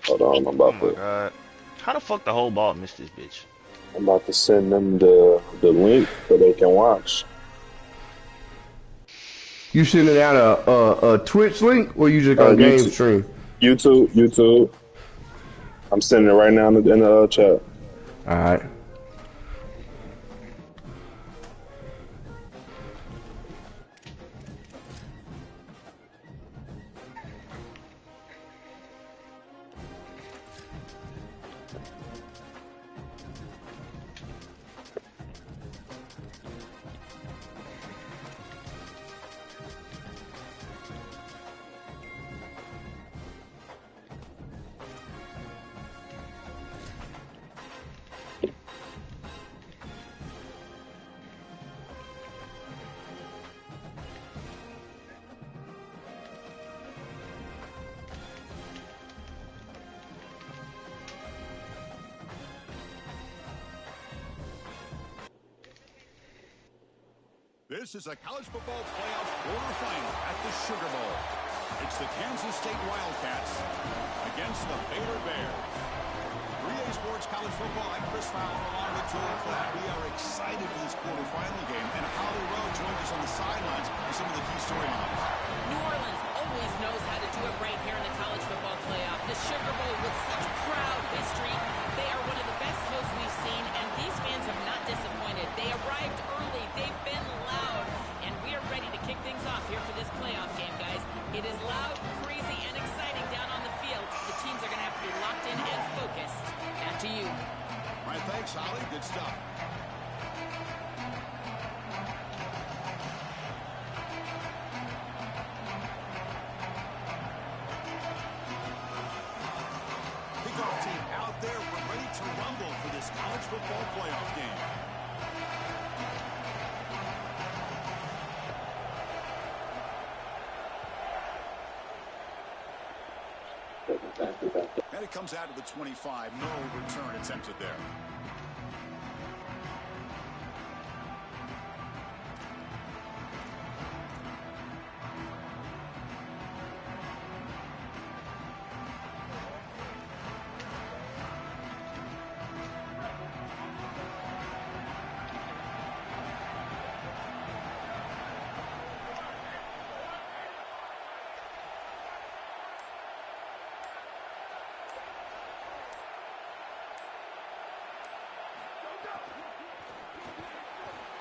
Hold on, Oh my god. How the fuck the whole ball missed this bitch? I'm about to send them the link so they can watch. You sending out a Twitch link or you just gonna game YouTube, stream? YouTube. I'm sending it right now in the chat. All right. This is a college football playoff quarterfinal at the Sugar Bowl. It's the Kansas State Wildcats against the Baylor Bears. 3A Sports College Football, I'm Chris Fowler along with Joel Platt. We are excited for this quarterfinal game, and Holly Rowe joins us on the sidelines with some of the key storylines. New Orleans always knows how to do it right here in the college football playoff. The Sugar Bowl with such proud history. They are one of the best hosts we've seen, and these fans have not disappointed. They arrived early. They've been loud, and we are ready to kick things off here for this playoff game, guys. It is loud, crazy, and exciting down on the field. The teams are going to have to be locked in and focused. Back to you. All right, thanks, Holly. Good stuff. Kickoff team out there. We're ready to rumble for this college football playoff game. And it comes out to the 25. No return attempted there.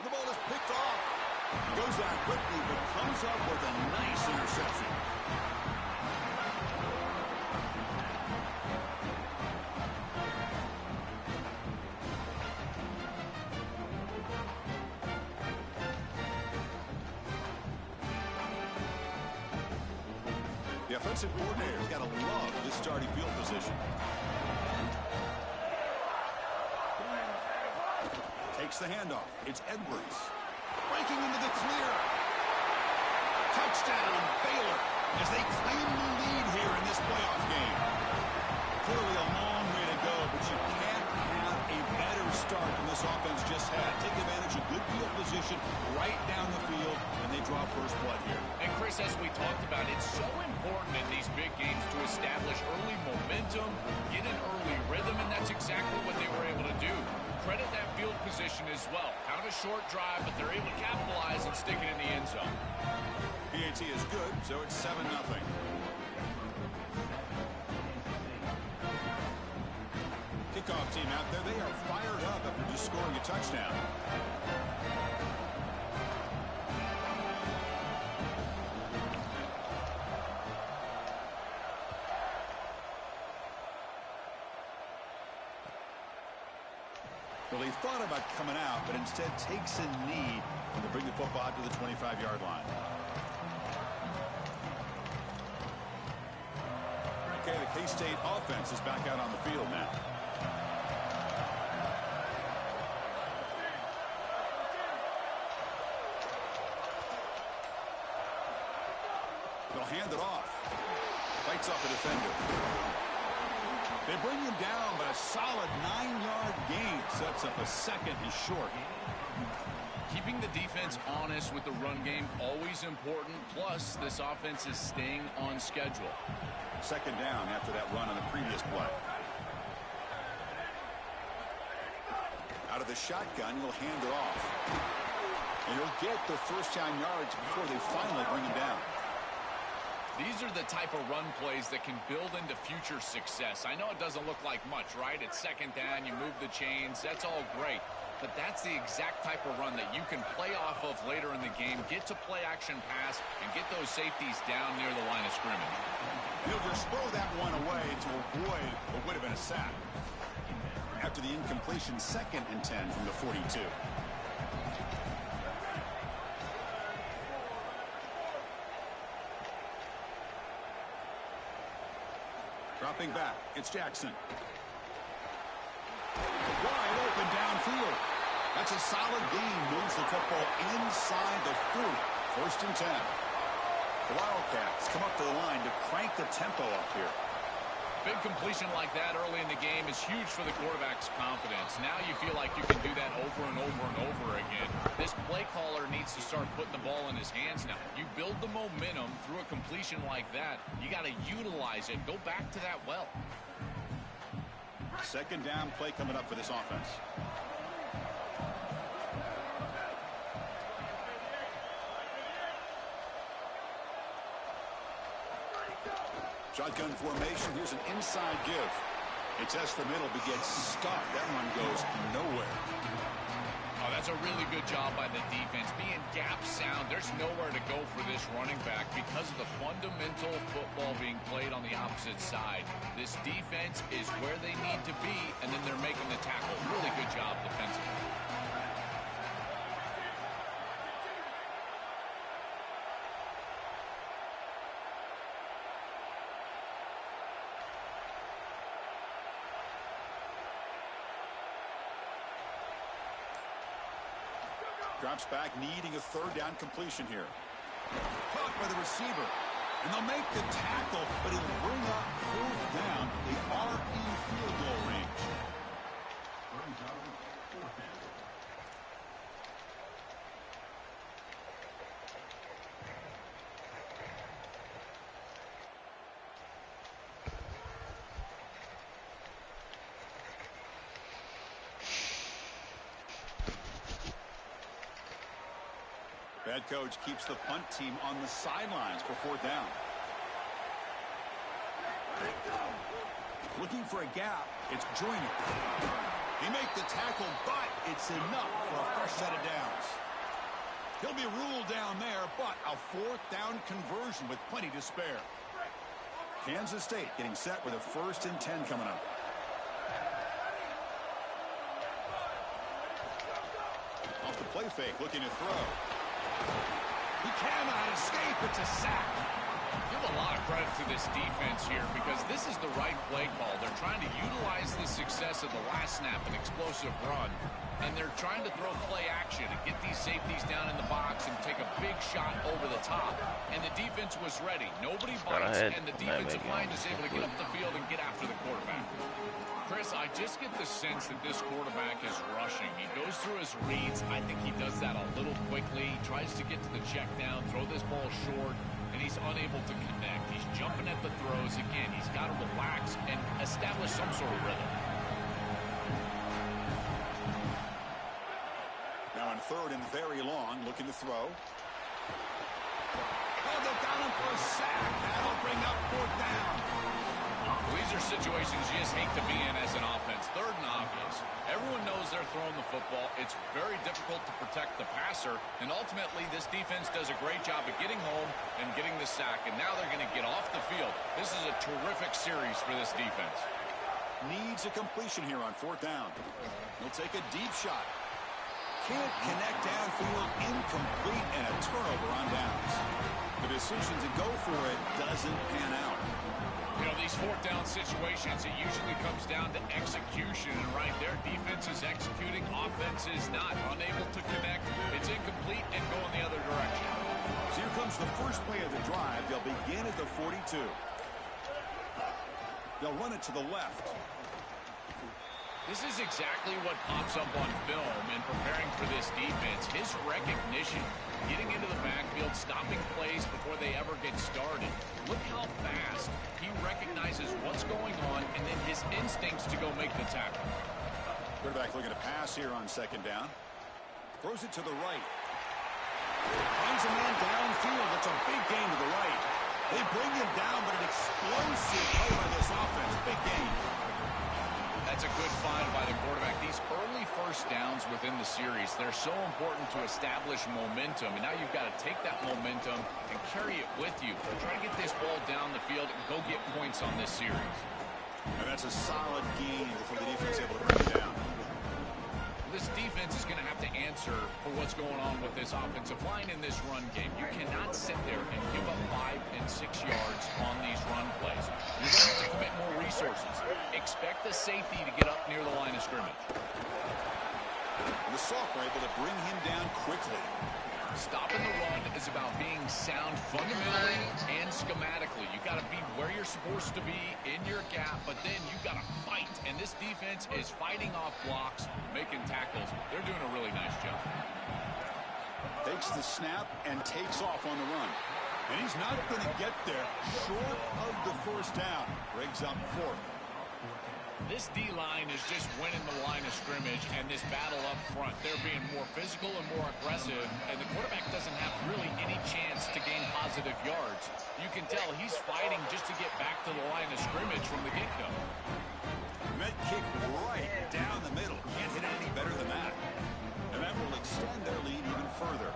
The ball is picked off. Goes out quickly, but comes up with a nice interception. The offensive coordinator's got to love this starting field position. Takes the handoff. It's Edwards. Breaking into the clear. Touchdown, Baylor, as they claim the lead here in this playoff game. Clearly a long way to go, but you can't have a better start than this offense just had. Take advantage of good field position right down the field, and they draw first blood here. And Chris, as we talked about, it's so important in these big games to establish early momentum, get an early rhythm, and that's exactly what they were able to do. Credit that field position as well. Kind of a short drive, but they're able to capitalize and stick it in the end zone. PAT is good, so it's 7-0. Kickoff team out there, they are fired up after just scoring a touchdown. Well, he thought about coming out, but instead takes a knee to bring the football to the 25-yard line. Okay, the K-State offense is back out on the field now. They'll hand it off. Fights off the defender. They bring him down, but a solid 9-yard gain sets up a second and short. Keeping the defense honest with the run game, always important. Plus, this offense is staying on schedule. Second down after that run on the previous play. the shotgun. He'll hand it off. And he'll get the first down yards before they finally bring him down. These are the type of run plays that can build into future success. I know it doesn't look like much, right? It's second down, you move the chains, that's all great. But that's the exact type of run that you can play off of later in the game, get to play action pass, and get those safeties down near the line of scrimmage. He'll just throw that one away to avoid what would have been a sack. After the incompletion, 2nd and 10 from the 42. Dropping back, it's Jackson. Wide open downfield. That's a solid gain. Moves the football inside the 40. 1st and 10. The Wildcats come up to the line to crank the tempo up here. Big completion like that early in the game is huge for the quarterback's confidence. Now you feel like you can do that over and over and over again. This play caller needs to start putting the ball in his hands now. You build the momentum through a completion like that. You got to utilize it. Go back to that well. 2nd down play coming up for this offense. Shotgun formation. Here's an inside give. It tests the middle, but gets stuffed. That one goes nowhere. Oh, that's a really good job by the defense. Being gap sound, there's nowhere to go for this running back because of the fundamental football being played on the opposite side. This defense is where they need to be, and then they're making the tackle. Really good job defensively. Drops back, needing a 3rd down completion here. Caught by the receiver. And they'll make the tackle, but he'll bring up 4th down, the RE field goal range. Head coach keeps the punt team on the sidelines for 4th down. Looking for a gap. It's Joyner. He makes the tackle, but it's enough for a fresh set of downs. He'll be ruled down there, but a 4th down conversion with plenty to spare. Kansas State getting set with a 1st and 10 coming up. Off the play fake, looking to throw. He cannot escape. It's a sack. Give a lot of credit to this defense here because this is the right play call. They're trying to utilize the success of the last snap, an explosive run, and they're trying to throw play action and get these safeties down in the box and take a big shot over the top. And the defense was ready. Nobody bites, and the defensive line is able to get up the field and get after the quarterback. Chris, I just get the sense that this quarterback is rushing. He goes through his reads. I think he does that a little quickly. He tries to get to the check down, throw this ball short, and he's unable to connect. He's jumping at the throws. Again, he's got to relax and establish some sort of rhythm. Now on 3rd and very long, looking to throw. Oh, they've got him for a sack. That'll bring up 4th down. These are situations you just hate to be in as an offense. 3rd and obvious. Everyone knows they're throwing the football. It's very difficult to protect the passer, and ultimately this defense does a great job of getting home and getting the sack, and now they're going to get off the field. This is a terrific series for this defense. Needs a completion here on 4th down. He'll take a deep shot. Can't connect downfield, incomplete, and a turnover on downs. The decision to go for it doesn't pan out. You know, these 4th down situations, it usually comes down to execution. And right there, defense is executing, offense is not. Unable to connect, it's incomplete and go in the other direction. So here comes the first play of the drive. They'll begin at the 42. They'll run it to the left. This is exactly what pops up on film in preparing for this defense. His recognition, getting into the backfield, stopping plays before they ever get started. Look how fast he recognizes what's going on and then his instincts to go make the tackle. Quarterback looking to pass here on second down. Throws it to the right. Finds a man downfield. It's a big gain to the right. They bring him down, but an explosive play by this offense. Big gain. That's a good find by the quarterback. These early first downs within the series, they're so important to establish momentum. And now you've got to take that momentum and carry it with you. Try to get this ball down the field and go get points on this series. And that's a solid gain before the defense able to bring it down. This defense is going to have to answer for what's going on with this offensive line in this run game. You cannot sit there and give up 5 and 6 yards on these run plays. You're going to have to commit more resources. Expect the safety to get up near the line of scrimmage. And the Soft were able to bring him down quickly. Stopping the run is about being sound fundamentally and schematically. You got to be where you're supposed to be in your gap, but then you got to fight. And this defense is fighting off blocks, making tackles. They're doing a really nice job. Takes the snap and takes off on the run. And he's not going to get there short of the first down. Brings up 4th. This D-line is just winning the line of scrimmage, and this battle up front, they're being more physical and more aggressive, and the quarterback doesn't have really any chance to gain positive yards. You can tell he's fighting just to get back to the line of scrimmage from the get-go. Met kick right down the middle. Can't hit it any better than that. And that will extend their lead even further.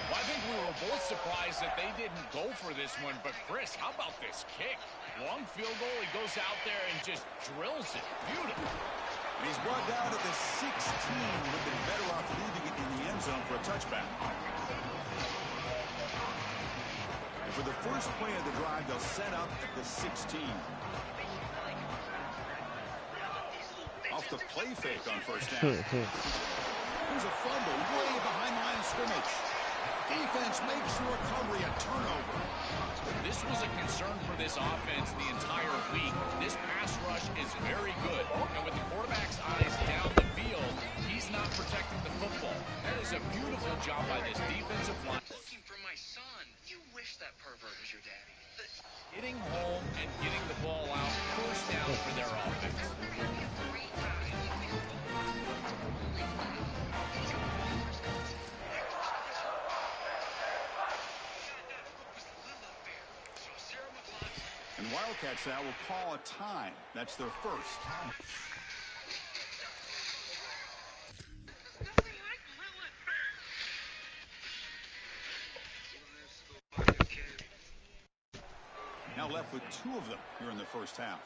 Well, I think we were both surprised that they didn't go for this one, but Chris, how about this kick? Long field goal, he goes out there and just drills it. Beautiful. And he's brought down at the 16. Would have been better off leaving it in the end zone for a touchback. And for the first play of the drive, they'll set up at the 16. Off the play fake on first down. Here's a fumble way behind the line of scrimmage. Defense makes the recovery a turnover. This was a concern for this offense the entire week. This pass rush is very good. And with the quarterback's eyes down the field, he's not protecting the football. That is a beautiful job by this defensive line. Looking for my son. You wish that pervert was your daddy. Getting home and getting the ball out, first down for their offense. And Wildcats now will call a time. That's their first. Now left with 2 of them here in the first half.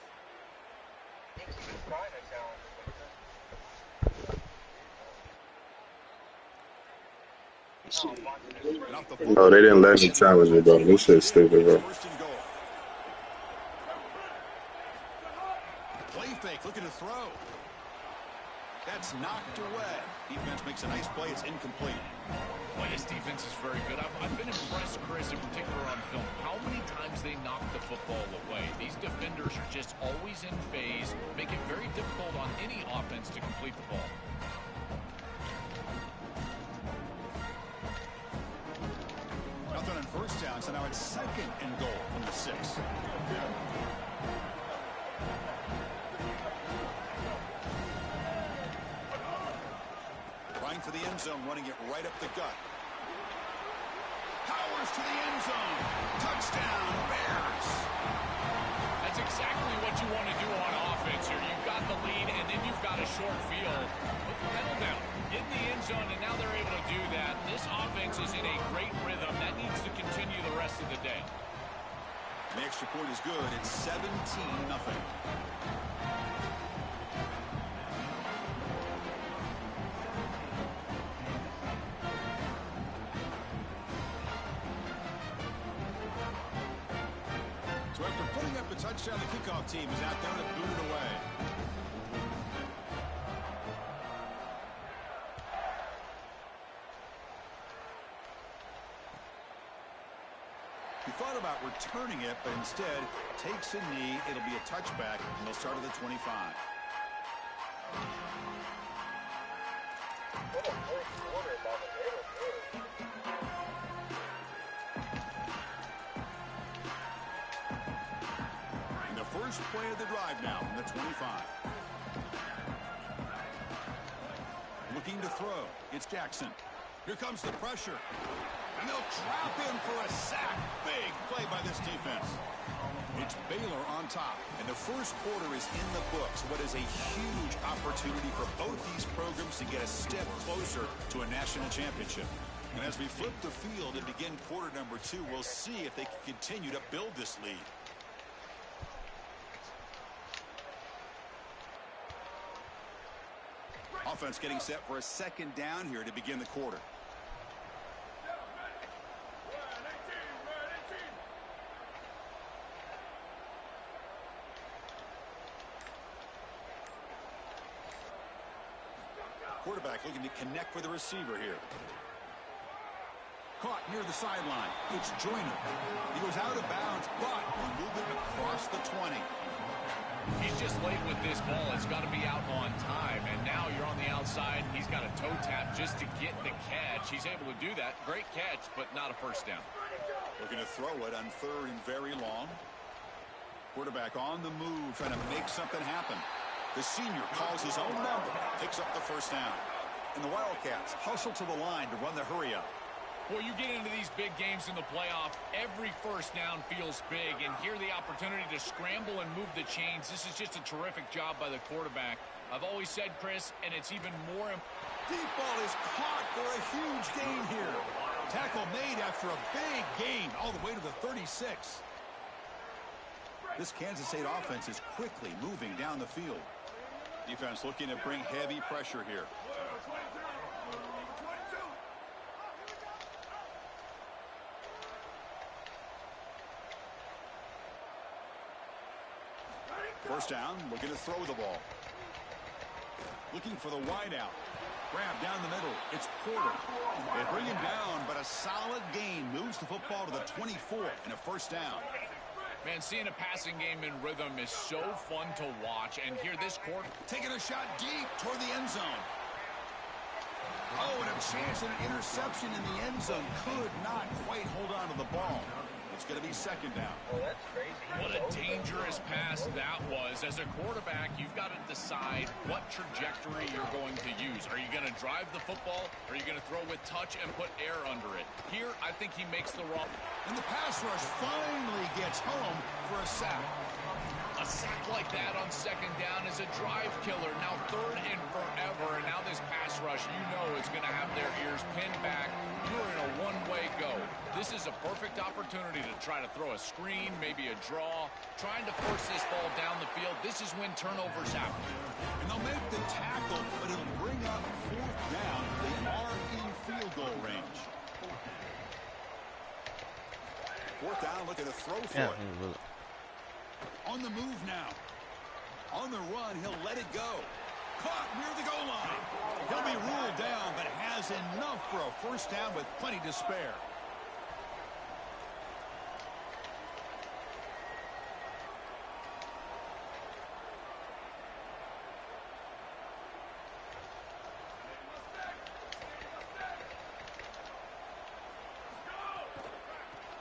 No, they didn't let me challenge it, bro. This shit's stupid, bro. First and goal. Play fake, looking to throw. That's knocked away. Defense makes a nice play. It's incomplete. Boy, this defense is very good. I've been impressed, Chris, in particular on film, how many times they knock the football away. These defenders are just always in phase, make it very difficult on any offense to complete the ball. Nothing on first down, so now it's second and goal from the 6. Trying for the end zone, running it right up the gut. Powers to the end zone. Touchdown, Bears. That's exactly what you want to do on offense here. You've got the lead, and then you've got a short field. Put the pedal down. Get in the end zone, and now they're able to do that. This offense is in a great rhythm. That needs to continue the rest of the day. The extra point is good. It's 17-0. So after putting up a touchdown, the kickoff team is out there to boot it away. He thought about returning it, but instead takes a knee. It'll be a touchback, and they'll start at the 25. And the first play of the drive now from the 25. Looking to throw. It's Jackson. Here comes the pressure. And they'll trap him for a sack. Big play by this defense. It's Baylor on top, and the first quarter is in the books. What is a huge opportunity for both these programs to get a step closer to a national championship. And as we flip the field and begin quarter number 2, we'll see if they can continue to build this lead. Offense getting set for a second down here to begin the quarter. Quarterback looking to connect with the receiver here. Caught near the sideline. It's Joyner. He goes out of bounds, but will move it across the 20. He's just late with this ball. It's got to be out on time. And now you're on the outside. He's got a toe tap just to get the catch. He's able to do that. Great catch, but not a first down. Looking to throw it on 3rd and very long. Quarterback on the move, trying to make something happen. The senior calls his own number, picks up the first down. And the Wildcats hustle to the line to run the hurry-up. Well, you get into these big games in the playoff, every first down feels big, and here the opportunity to scramble and move the chains. This is just a terrific job by the quarterback. I've always said, Chris, and it's even more important. Deep ball is caught for a huge gain here. Tackle made after a big gain all the way to the 36. This Kansas State offense is quickly moving down the field. Defense looking to bring heavy pressure here. First down, looking to throw the ball. Looking for the wideout. Grab down the middle. It's Porter. They bring him down, but a solid gain moves the football to the 24 and a first down. Man, seeing a passing game in rhythm is so fun to watch. And here this quarter taking a shot deep toward the end zone. Oh, and a chance at an interception in the end zone. Could not quite hold on to the ball. It's going to be second down. Oh, that's crazy. What a dangerous pass that was. As a quarterback, you've got to decide what trajectory you're going to use. Are you going to drive the football? Or are you going to throw with touch and put air under it? Here, I think he makes the wrong. And the pass rush finally gets home for a sack. A sack like that on second down is a drive killer. Now 3rd and forever, and now this pass rush, you know, is going to have their ears pinned back. You're in a one-way go. This is a perfect opportunity to try to throw a screen, maybe a draw, trying to force this ball down the field. This is when turnovers happen. And they'll make the tackle, but it'll bring up 4th down. They are in field goal range. 4th down, looking to throw for it. On the move now. On the run, he'll let it go. Caught near the goal line. He'll be ruled down, but has enough for a first down with plenty to spare.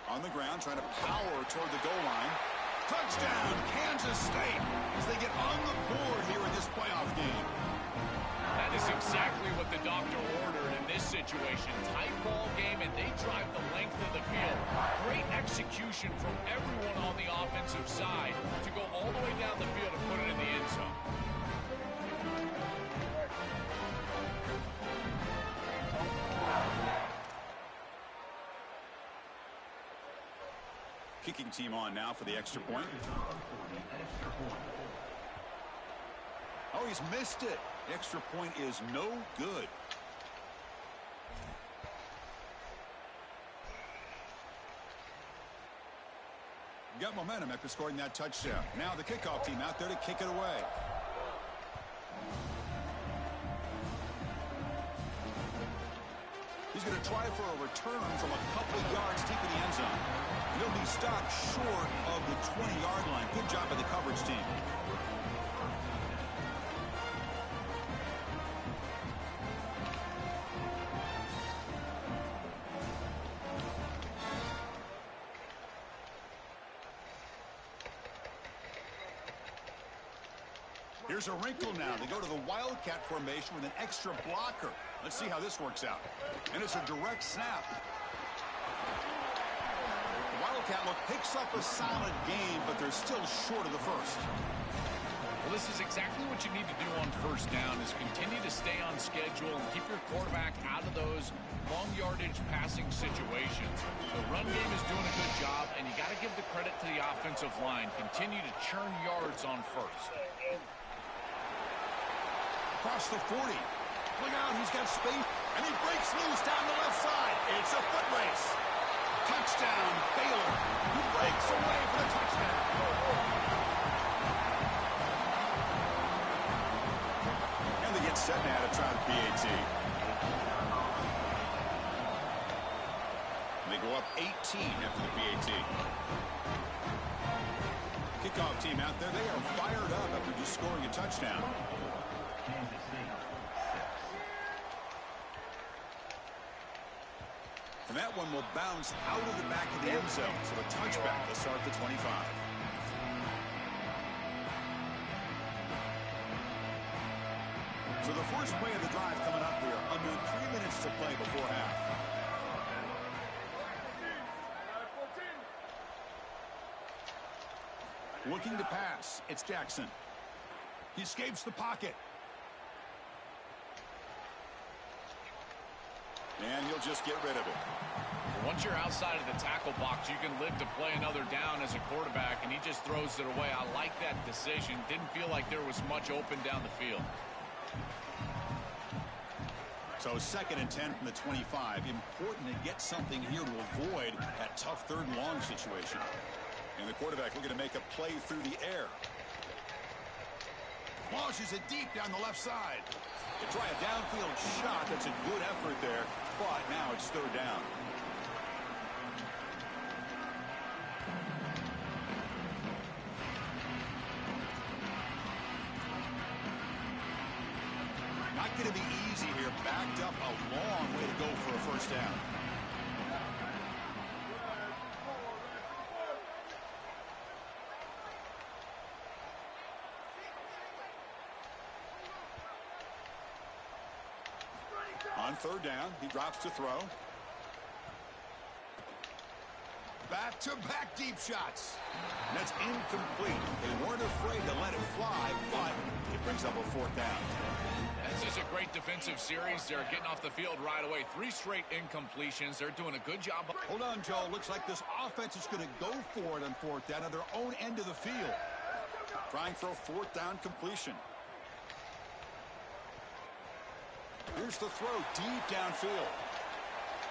On the ground, trying to power toward the goal line. Touchdown, Kansas State, as they get on the board here in this playoff game. That is exactly what the doctor ordered in this situation. Tight ball game, and they drive the length of the field. Great execution from everyone on the offensive side to go all the way down the field and put it in the end zone. Kicking team on now for the extra point. Oh, he's missed it. The extra point is no good. Got momentum after scoring that touchdown. Now the kickoff team out there to kick it away. He's going to try for a return from a couple of yards deep in the end zone. And he'll be stopped short of the 20-yard line. Good job by the coverage team. Here's a wrinkle now. They go to the Wildcat formation with an extra blocker. Let's see how this works out. And it's a direct snap. The Wildcat look picks up a solid game, but they're still short of the first. Well, this is exactly what you need to do on first down is continue to stay on schedule and keep your quarterback out of those long yardage passing situations. The run game is doing a good job, and you got to give the credit to the offensive line. Continue to churn yards on first. Across the 40. Look out, he's got space. And he breaks loose down the left side. It's a foot race. Touchdown, Baylor. He breaks away for the touchdown. And they get set now to try the PAT. And they go up 18 after the PAT. Kickoff team out there, they are fired up after just scoring a touchdown. And that one will bounce out of the back of the end zone. So a touchback to start the 25. So the first play of the drive coming up here. Under 3 minutes to play before half. Looking to pass. It's Jackson. He escapes the pocket. And he'll just get rid of it. Once you're outside of the tackle box, you can live to play another down as a quarterback, and he just throws it away. I like that decision. Didn't feel like there was much open down the field. So 2nd and 10 from the 25. Important to get something here to avoid that tough 3rd and long situation. And the quarterback looking to make a play through the air. Launches it deep down the left side. They try a downfield shot. That's a good effort there. But now it's 3rd down. Not going to be easy here. Backed up a long way to go for a first down. On 3rd down, he drops to throw. Back-to-back deep shots. And that's incomplete. They weren't afraid to let it fly, but it brings up a 4th down. This is a great defensive series. They're getting off the field right away. 3 straight incompletions. They're doing a good job. Hold on, Joe. Looks like this offense is going to go for it on 4th down at their own end of the field. Trying for a 4th down completion. Here's the throw deep downfield.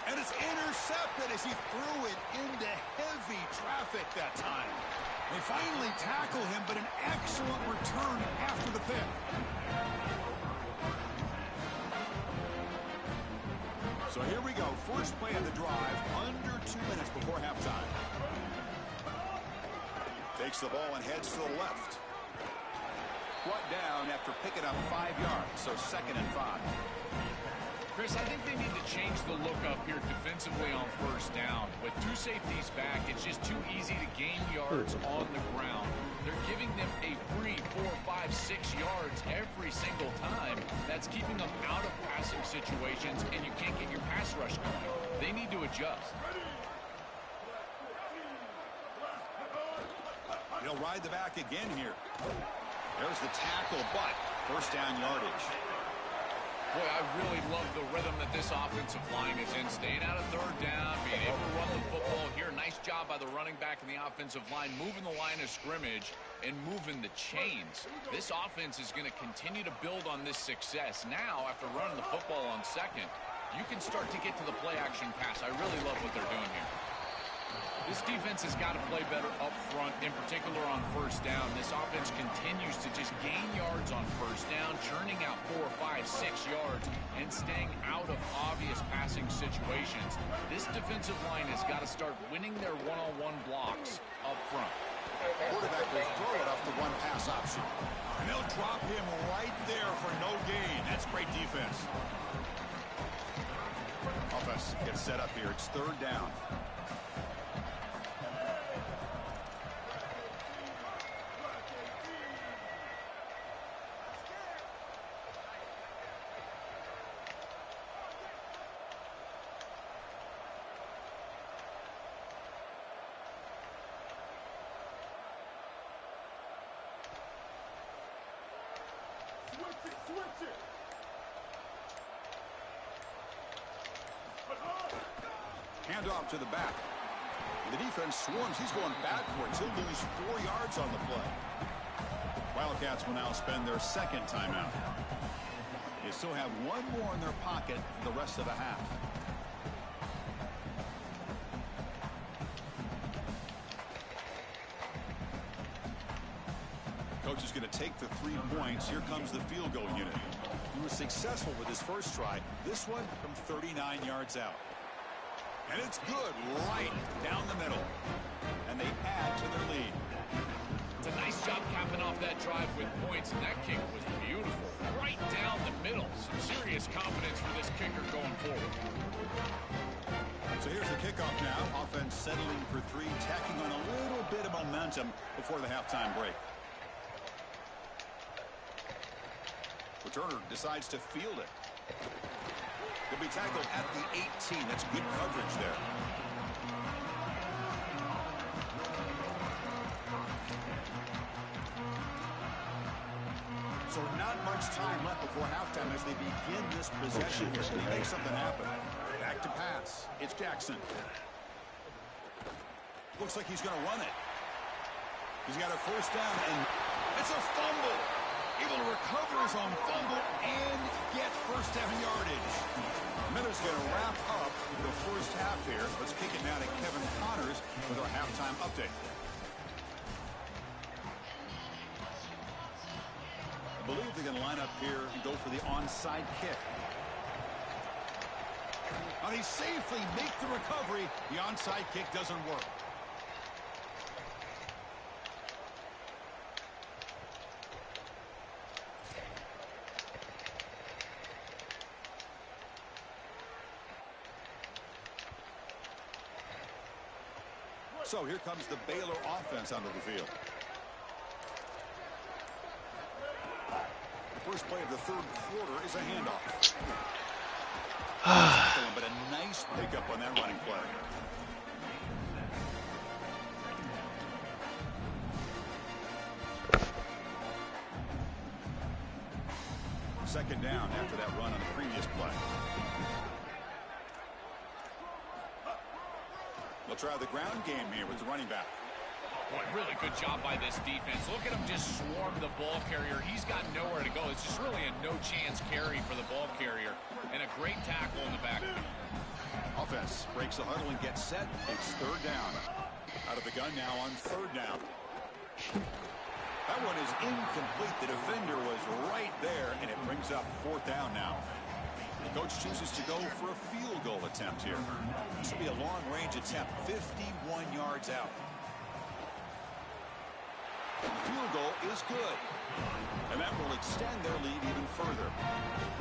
And it's intercepted as he threw it into heavy traffic that time. They finally tackle him, but an excellent return after the pick. So here we go. First play of the drive, under 2 minutes before halftime. Takes the ball and heads to the left. Brought down after picking up 5 yards, so 2nd and 5. Chris, I think they need to change the look up here defensively on first down. With 2 safeties back, it's just too easy to gain yards on the ground. They're giving them a free 4, 5, 6 yards every single time. That's keeping them out of passing situations, and you can't get your pass rush going. They need to adjust. He'll ride the back again here. There's the tackle, but first down yardage. Boy, I really love the rhythm that this offensive line is in. Staying out of 3rd down, being able to run the football here. Nice job by the running back and the offensive line, moving the line of scrimmage and moving the chains. This offense is going to continue to build on this success. Now, after running the football on 2nd, you can start to get to the play-action pass. I really love what they're doing here. This defense has got to play better up front, in particular on first down. This offense continues to just gain yards on first down, churning out 4, 5, 6 yards, and staying out of obvious passing situations. This defensive line has got to start winning their one-on-one blocks up front. Quarterback will throw it off the one pass option. And they'll drop him right there for no gain. That's great defense. Offense gets set up here. It's 3rd down. Handoff to the back. The defense swarms. He's going backwards. He'll lose 4 yards on the play. Wildcats will now spend their second timeout. They still have one more in their pocket for the rest of the half. Coach is going to take the 3 points. Here comes the field goal unit. He was successful with his first try. This one from 39 yards out. And it's good right down the middle. And they add to their lead. It's a nice job capping off that drive with points, and that kick was beautiful. Right down the middle. Some serious confidence for this kicker going forward. So here's the kickoff now. Offense settling for 3, tacking on a little bit of momentum before the halftime break. Returner decides to field it. He'll be tackled at the 18. That's good coverage there. So not much time left before halftime as they begin this possession here. They make something happen. Back to pass. It's Jackson. Looks like he's going to run it. He's got a first down, and it's a fumble. Able to recover his own fumble and get first down yardage. Miller's going to wrap up the first half here. Let's kick it now to Kevin Connors with our halftime update. I believe they're going to line up here and go for the onside kick. Now they safely make the recovery. The onside kick doesn't work. So here comes the Baylor offense onto the field. The first play of the third quarter is a handoff. But a nice pickup on that running play. Second down after that run on the previous play. They'll try the ground game here with the running back. Boy, really good job by this defense. Look at him just swarm the ball carrier. He's got nowhere to go. It's just really a no-chance carry for the ball carrier. And a great tackle in the backfield. Offense breaks the huddle and gets set. It's third down. Out of the gun now on third down. That one is incomplete. The defender was right there, and it brings up fourth down now. The coach chooses to go for a field goal attempt here. This will be a long-range attempt, 51 yards out. The field goal is good. And that will extend their lead even further.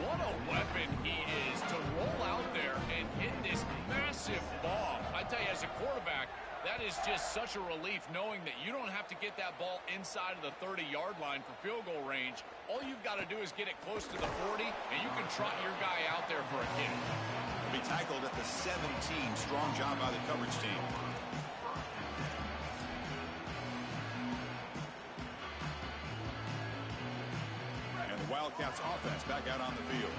What a weapon he is to roll out there and hit this massive ball. I tell you, as a quarterback, that is just such a relief knowing that you don't have to get that ball inside of the 30-yard line for field goal range. All you've got to do is get it close to the 40, and you can trot your guy out there for a kick. He'll be tackled at the 17. Strong job by the coverage team. And the Wildcats offense back out on the field.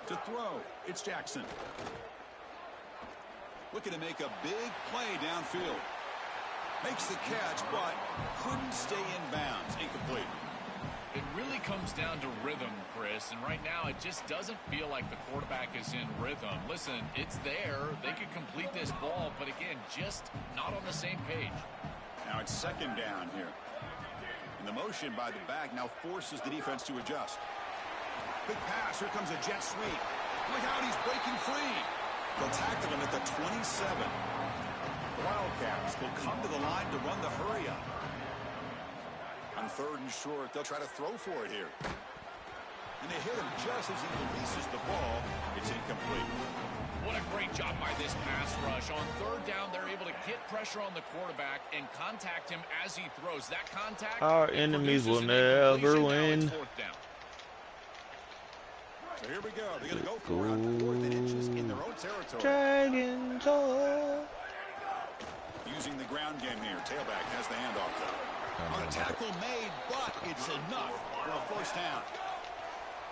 To throw, it's Jackson. Looking to make a big play downfield. Makes the catch, but couldn't stay in bounds. Incomplete. It really comes down to rhythm, Chris, and right now it just doesn't feel like the quarterback is in rhythm. Listen, it's there. They could complete this ball, but again, just not on the same page. Now it's second down here. And the motion by the back now forces the defense to adjust. Big pass. Here comes a jet sweep. Look out, he's breaking free. They'll tackle him at the 27. The Wildcats will come to the line to run the hurry up. On third and short, they'll try to throw for it here. And they hit him just as he releases the ball. It's incomplete. What a great job by this pass rush. On third down, they're able to get pressure on the quarterback and contact him as he throws. That contact, our enemies will never win. So here we go. They're going to go for it on 4th and inches in their own territory. Dragons all. Using the ground game here. Tailback has the handoff though. A tackle made, but it's enough for a first down.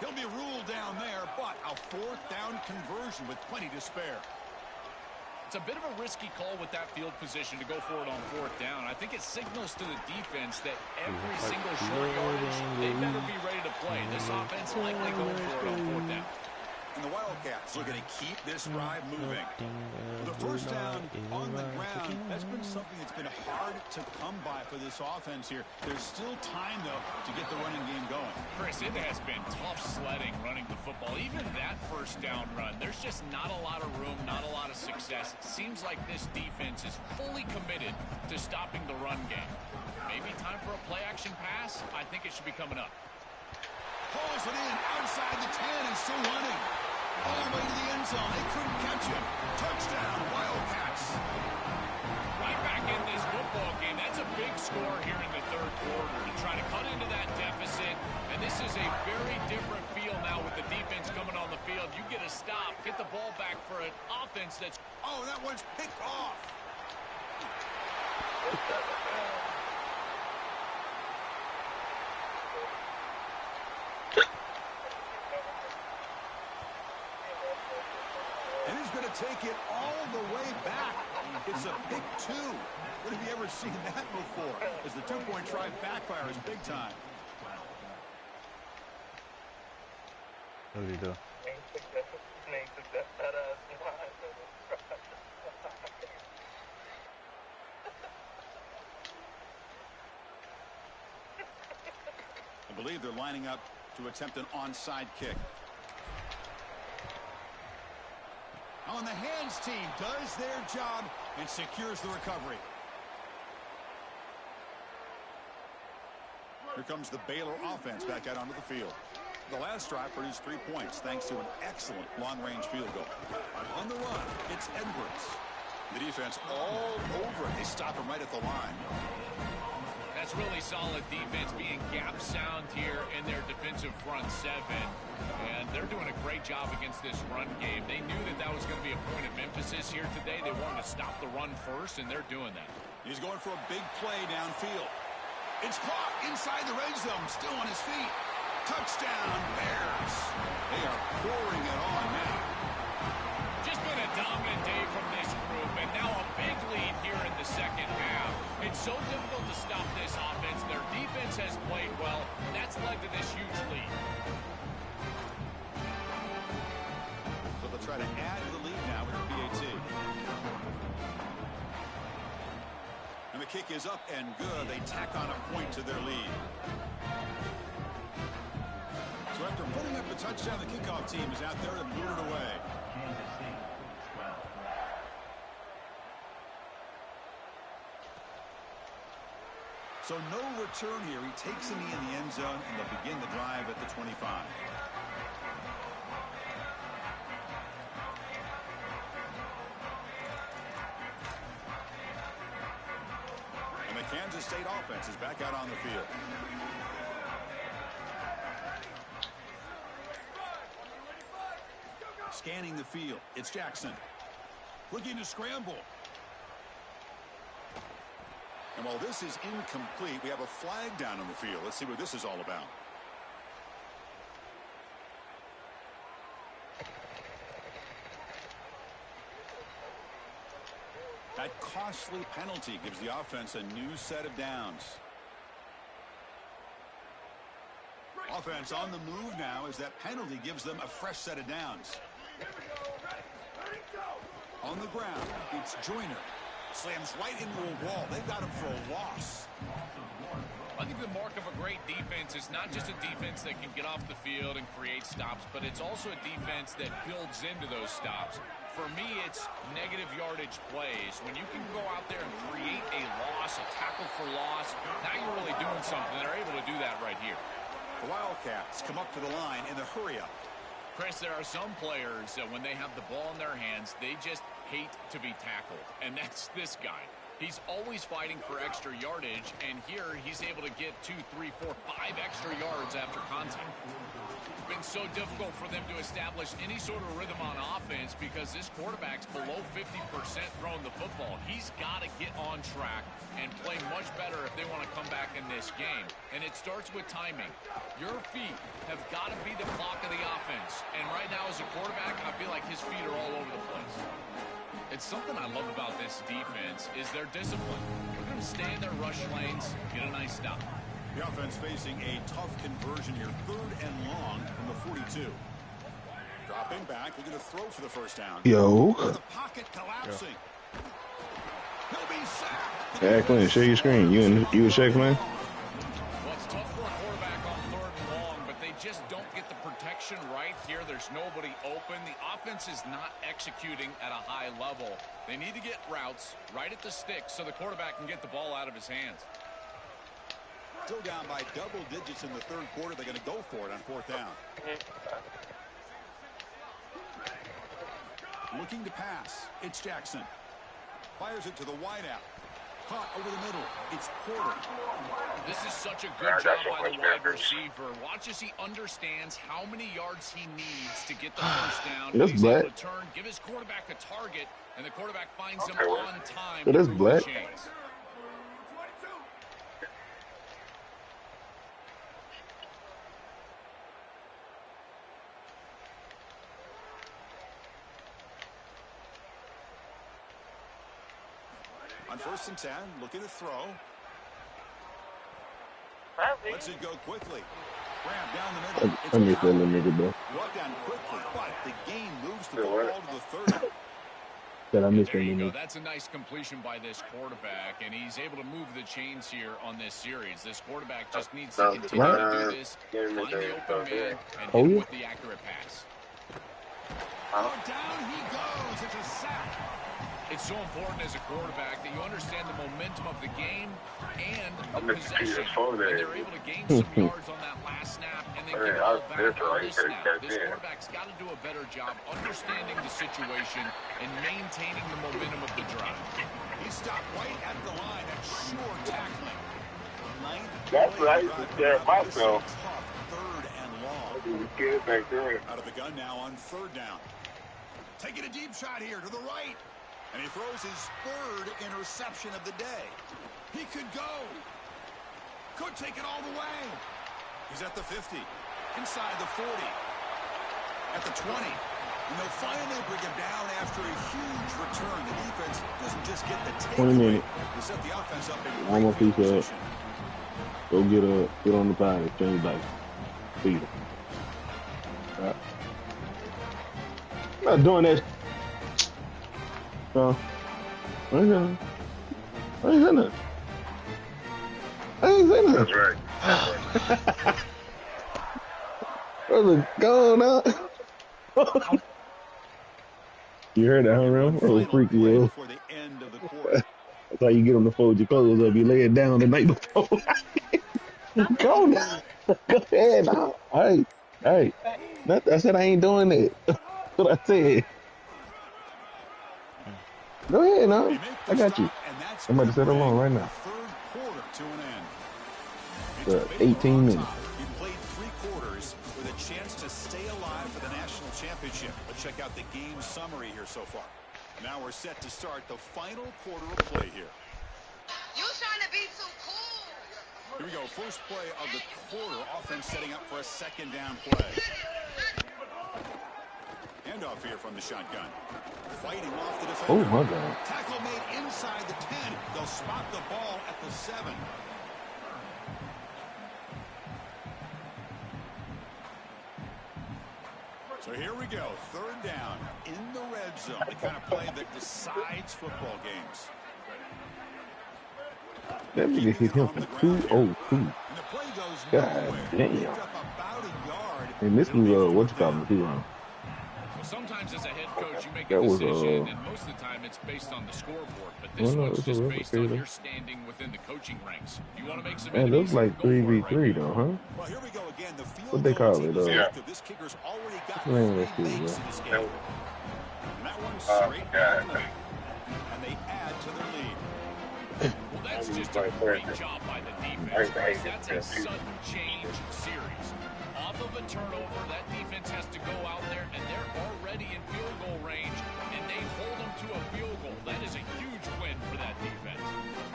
He'll be ruled down there, but a fourth down conversion with plenty to spare. It's a bit of a risky call with that field position to go for it on fourth down. I think it signals to the defense that every single short yardage, they better be ready to play. This offense likely going for it on fourth down. And the Wildcats looking to keep this drive moving. The first down on the ground, that's been something that's been hard to come by for this offense here. There's still time, though, to get the running game going. Chris, it has been tough sledding running the football. Even that first down run, there's just not a lot of room, not a lot of success. It seems like this defense is fully committed to stopping the run game. Maybe time for a play-action pass? I think it should be coming up. Pulls it in outside the 10 and still running. All the way to the end zone. They couldn't catch him. Touchdown, Wildcats. Right back in this football game. That's a big score here in the third quarter to try to cut into that deficit. And this is a very different feel now with the defense coming on the field. You get a stop, get the ball back for an offense that's... Oh, that one's picked off. And he's going to take it all the way back. It's a pick two. When have you ever seen that before? As the two-point try backfires big time. What did he do? I believe they're lining up to attempt an onside kick. Oh, and the hands team does their job and secures the recovery. Here comes the Baylor offense back out onto the field. The last drive produced 3 points thanks to an excellent long-range field goal. On the run, it's Edwards. The defense all over it. They stop him right at the line. That's really solid defense, being gap sound here in their defensive front seven. And they're doing a great job against this run game. They knew that that was going to be a point of emphasis here today. They wanted to stop the run first, and they're doing that. He's going for a big play downfield. It's caught inside the red zone, still on his feet. Touchdown, Bears. They are pouring it on now. Just been a dominant day from this group, and now a big lead here in the second half. It's so difficult to stop this offense. Their defense has played well, and that's led to this huge lead. So they'll try to add to the lead now with the PAT. And the kick is up and good. They tack on a point to their lead. So after putting up the touchdown, the kickoff team is out there to boot it away. So no return here. He takes a knee in the end zone, and they'll begin the drive at the 25. And the Kansas State offense is back out on the field. Scanning the field, it's Jackson. Looking to scramble. And while this is incomplete, we have a flag down on the field. Let's see what this is all about. That costly penalty gives the offense a new set of downs. Offense on the move now as that penalty gives them a fresh set of downs. On the ground, it's Joyner. Slams right into a wall. They've got him for a loss. I think the mark of a great defense is not just a defense that can get off the field and create stops, but it's also a defense that builds into those stops. For me, it's negative yardage plays. When you can go out there and create a loss, a tackle for loss, now you're really doing something. They're able to do that right here. The Wildcats come up to the line in the hurry-up. Chris, there are some players that when they have the ball in their hands, they just hate to be tackled. And that's this guy. He's always fighting for extra yardage, and here he's able to get 2, 3, 4, 5 extra yards after contact. It's been so difficult for them to establish any sort of rhythm on offense because this quarterback's below 50% throwing the football. He's got to get on track and play much better if they want to come back in this game. And it starts with timing. Your feet have got to be the clock of the offense. And right now as a quarterback, I feel like his feet are all over the place. It's something I love about this defense is their discipline. We're going to stay in their rush lanes, get a nice stop. The offense facing a tough conversion here, 3rd and long from the 42. Dropping back, looking to throw for the first down. Yo. The pocket collapsing. He'll be sacked. Hey, Clint, share your screen. You and Shaq, man? Well, it's tough for a quarterback on 3rd and long, but they just don't get the protection right here. There's nobody open. The offense is not executing at a high level. They need to get routes right at the stick so the quarterback can get the ball out of his hands. Still down by double digits in the 3rd quarter. They're going to go for it on 4th down. Looking to pass. It's Jackson. Fires it to the wideout. Caught over the middle. It's Porter. This is such a good job by the wide receiver. Watch as he understands how many yards he needs to get the first down. That's He's black. able to turn, give his quarterback a target, and the quarterback finds him on time. But that's through black. the chains. On 1st and 10, looking to throw. Lets it go quickly. Grab down the middle. I miss that little nigga, bro. Brought down quickly, but the game moves the football to the 30. That I miss that There you little go. nigga. That's a nice completion by this quarterback, and he's able to move the chains here on this series. This quarterback just needs to continue to do this, find the open man, and hit him with the accurate pass. Down he goes. It's a sack. It's so important as a quarterback that you understand the momentum of the game and the possession. And they're able to gain some yards on that last snap and then give it all back on this snap. This quarterback's got to do a better job understanding the situation and maintaining the momentum of the drive. He stopped right at the line. That's sure tackling. That's what I used to stare at myself. 3rd and long. Get back there. Out of the gun now on 3rd down. Taking a deep shot here to the right. And he throws his 3rd interception of the day. He could go. Could take it all the way. He's at the 50. Inside the 40. At the 20. And they'll finally bring him down after a huge return. The defense doesn't just get the take. 20 minutes. They set the offense up in One more great piece of position. Go get on the pie. Change back. Feed him. Right. I'm not doing that. No. I ain't saying nothing. That's right. Brother, go now. You heard that, huh, Ram? Oh, freaky, yo. For the end of the quarter. That's how you get them to fold your clothes up. You lay it down the night before. Go now. Go ahead now. All right. I said I ain't doing it. That's what I said. Go ahead now. I got you. I'm about to set along right now. 3rd quarter to an end. For 18 minutes. He played 3 quarters with a chance to stay alive for the national championship. Let's check out the game summary here so far. Now we're set to start the final quarter of play here. You trying to be too cool. Here we go. First play of the quarter. Offense setting up for a 2nd down play. Handoff here from the shotgun. Fighting off the defender. Oh, my God. Tackle made inside the 10. They'll spot the ball at the 7. So here we go. 3rd down in the red zone. The kind of play that decides football games. That nigga hit him for 202. And the play goes God nowhere. damn. Picked up about a yard. And this was, what you call him, too, huh? Well, sometimes as a head coach, you make That a was, decision, and most of the time it's based on the scoreboard. But this Well, no, one's it's a just real based on fair. your standing within the coaching ranks. You want to make some Man, it looks enemies? like Go for it 3v3 right though, now. huh? Well, here we go again. The field What they goal call team it, is yeah. active. This kicker's already got Man, 3 let's see, makes yeah. in this game. And that one's straight down the middle. And they add to their lead. Well, that's just a great job by the defense, guys. That's a sudden change series. enough of a turnover. That defense has to go out there, and they're already in field goal range, and they hold them to a field goal. That is a huge win for that defense.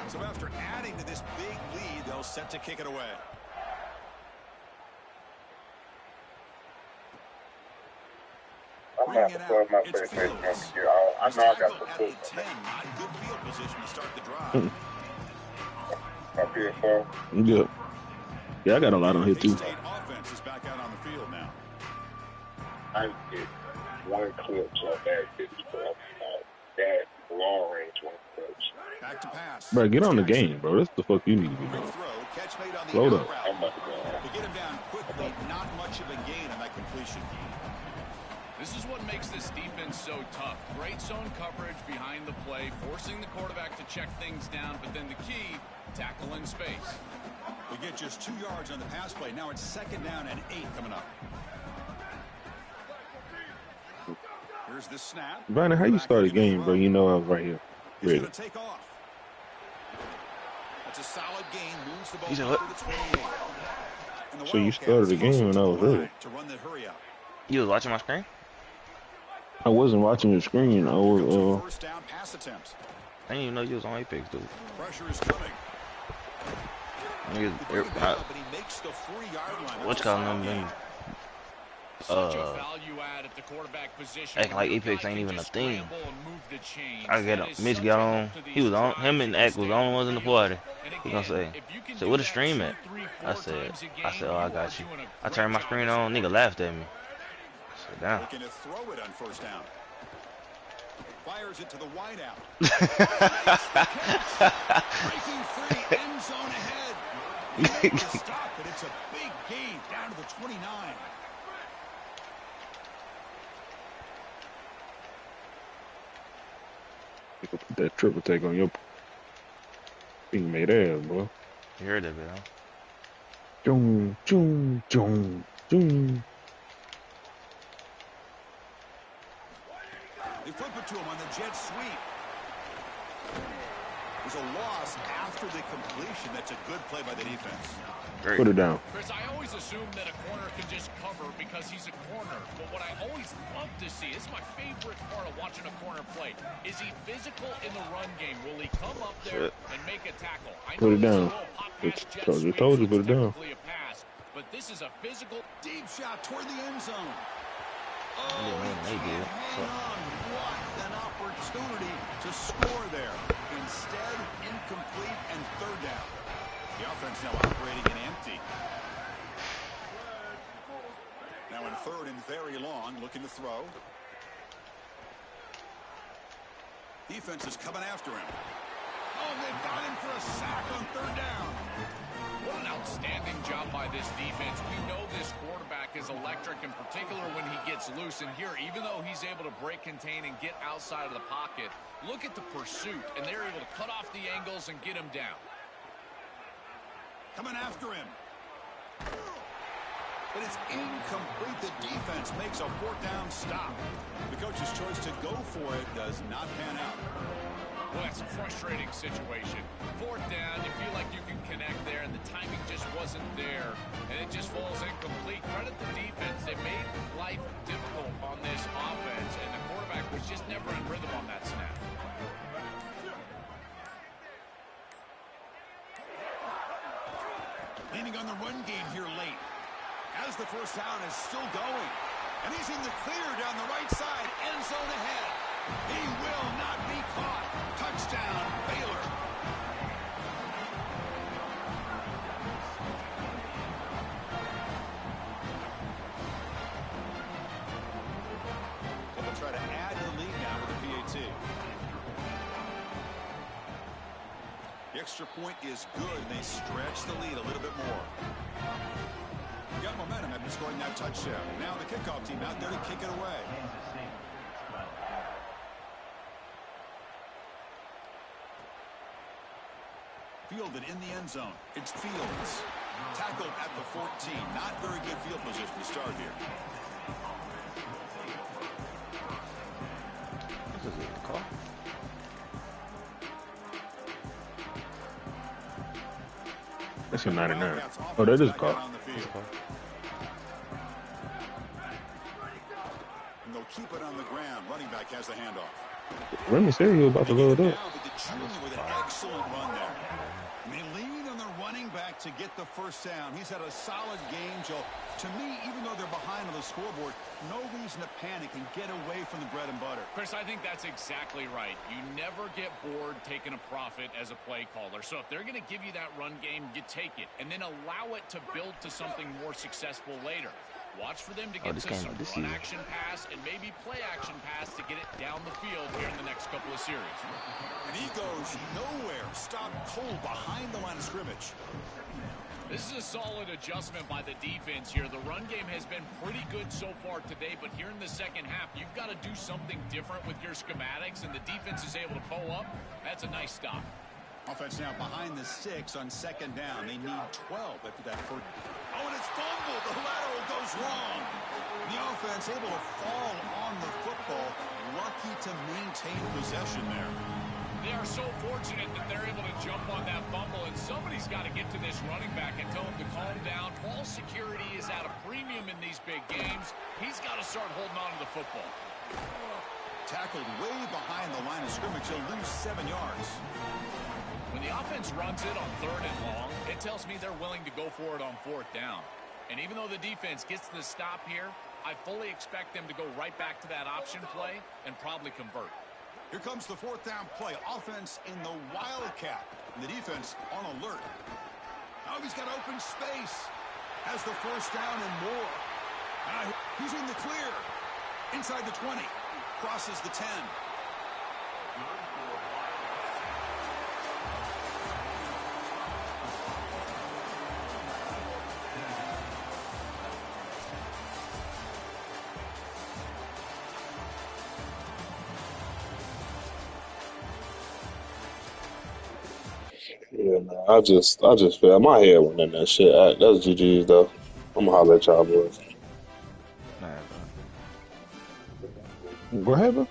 So after adding to this big lead, they'll set to kick it away. I'm gonna have to plug my PlayStation over here. I know I got the At book. the 10, not in good field position to start the drive. My PS4. Yeah. Yeah, I got a lot on here too. State offense is back out on the field now. I get one clip so that it's that long range one clips. Back to pass. Bro, get on the game, bro. That's the fuck you need to be Quick doing. throw, catch made on the Load out up. I'm route. about to go. To get him down quickly, not much of a gain on that completion. This is what makes this defense so tough. Great zone coverage behind the play, forcing the quarterback to check things down, but then the key, tackle in space. We get just 2 yards on the pass play. Now it's 2nd down and 8 coming up. Here's the snap. Brandon, how you start a game, bro? You know I was right here. He's Ready. going to take off. That's a solid gain. Moves the ball He's a up to the 28. And the So you Wildcats started the game when I was close to the ready. line to run the hurry up. You was watching my screen? I wasn't watching the screen. I Here comes a was first down pass attempt. I didn't even know you was on Apex, dude. Pressure is coming. Niggas, He brings it out, but he makes the 40-yard line. what's That's a calling solid them? gain. Such a value add at the quarterback position. Acting like Your Apex guy ain't can even a just thing. scramble and move the chains. I get That him. is Mitch such got a on. help to He was these on. drives. Him and You Ack can was the stay only ones in the field. party. And He gonna again, say, if you can "So do where the that stream 2, at?" 3, I 4 said, times a "Oh, game, I you got are you." doing a I great turned my job screen as a on. Nigga laughed at me. Sit down. Looking to throw it on first down. Fires it to the wideout. Breaking free, end zone ahead. He made the stop, but it's a big gain down to the 29. you could put that triple take on your being made ass, boy. You heard that, bro? Joom, joom, joom, joom. They flip it to him on the jet sweep. There's a loss after the completion. That's a good play by the defense. Great. Put it down. Chris, I always assume that a corner can just cover because he's a corner. But what I always love to see, this is my favorite part of watching a corner play, is he physical in the run game? Will he come up there and make a tackle? I know Put it it's a down. little pop It's- pass jet I sweep, told you, so put it's it down. technically a pass, but this is a physical. Deep shot toward the end zone. Yeah, Oh, man, they did. hang on. What an opportunity to score there. Instead, incomplete and 3rd down. The offense now operating in empty. Now in 3rd and very long, looking to throw. Defense is coming after him. Oh, they've got him for a sack on 3rd down. What an outstanding job by this defense. We know this quarterback is electric, in particular when he gets loose. And here, even though he's able to break, contain, and get outside of the pocket, look at the pursuit, and they're able to cut off the angles and get him down. Coming after him. But it's incomplete. The defense makes a 4th down stop. The coach's choice to go for it does not pan out. Well, that's a frustrating situation. 4th down, you feel like you can connect there, and the timing just wasn't there, and it just falls incomplete. Credit the defense. They made life difficult on this offense, and the quarterback was just never in rhythm on that snap. Leaning on the run game here late. As the first down is still going. And he's in the clear down the right side. End zone ahead. He will not be caught. Touchdown, Baylor. So they'll try to add to the lead now with a PAT. The extra point is good, and they stretch the lead a little bit more. Got momentum after scoring that touchdown. Now the kickoff team out there to kick it away. Fielded in the end zone. It's Fields. Tackled at the 14. Not very good field position to start here. This is a call. That's a 99. Oh, that is a call. On the field. running back has the handoff. Remy Mysterio about to They get load it up. now, but the junior with an excellent run there. And they lean on their running back to get the first down. He's had a solid game, Joe. To me, even though they're behind on the scoreboard, no reason to panic and get away from the bread and butter. Chris, I think that's exactly right. You never get bored taking a profit as a play caller. So if they're going to give you that run game, you take it. And then allow it to build to something more successful later. Watch for them to get to some run action pass and maybe play action pass to get it down the field here in the next couple of series. And he goes nowhere. Stop cold behind the line of scrimmage. This is a solid adjustment by the defense here. The run game has been pretty good so far today, but here in the second half, you've got to do something different with your schematics, and the defense is able to pull up. That's a nice stop. Offense now behind the 6 on second down. They need 12 after that first. Oh, and it's fumbled. The lateral goes wrong. The offense able to fall on the football. Lucky to maintain possession there. They are so fortunate that they're able to jump on that fumble, and somebody's got to get to this running back and tell him to calm down. Ball security is at a premium in these big games. He's got to start holding on to the football. Tackled way behind the line of scrimmage. He'll lose 7 yards. When the offense runs it on 3rd and long, it tells me they're willing to go for it on 4th down. And even though the defense gets the stop here, I fully expect them to go right back to that option play and probably convert. Here comes the 4th down play. Offense in the Wildcat. And the defense on alert. Now he's got open space. Has the first down and more. He's in the clear. Inside the 20. Crosses the 10. Yeah, man. I just felt my head went in that shit. That's GG's though. I'm gonna holler at y'all boys. Nah, bro. What happened?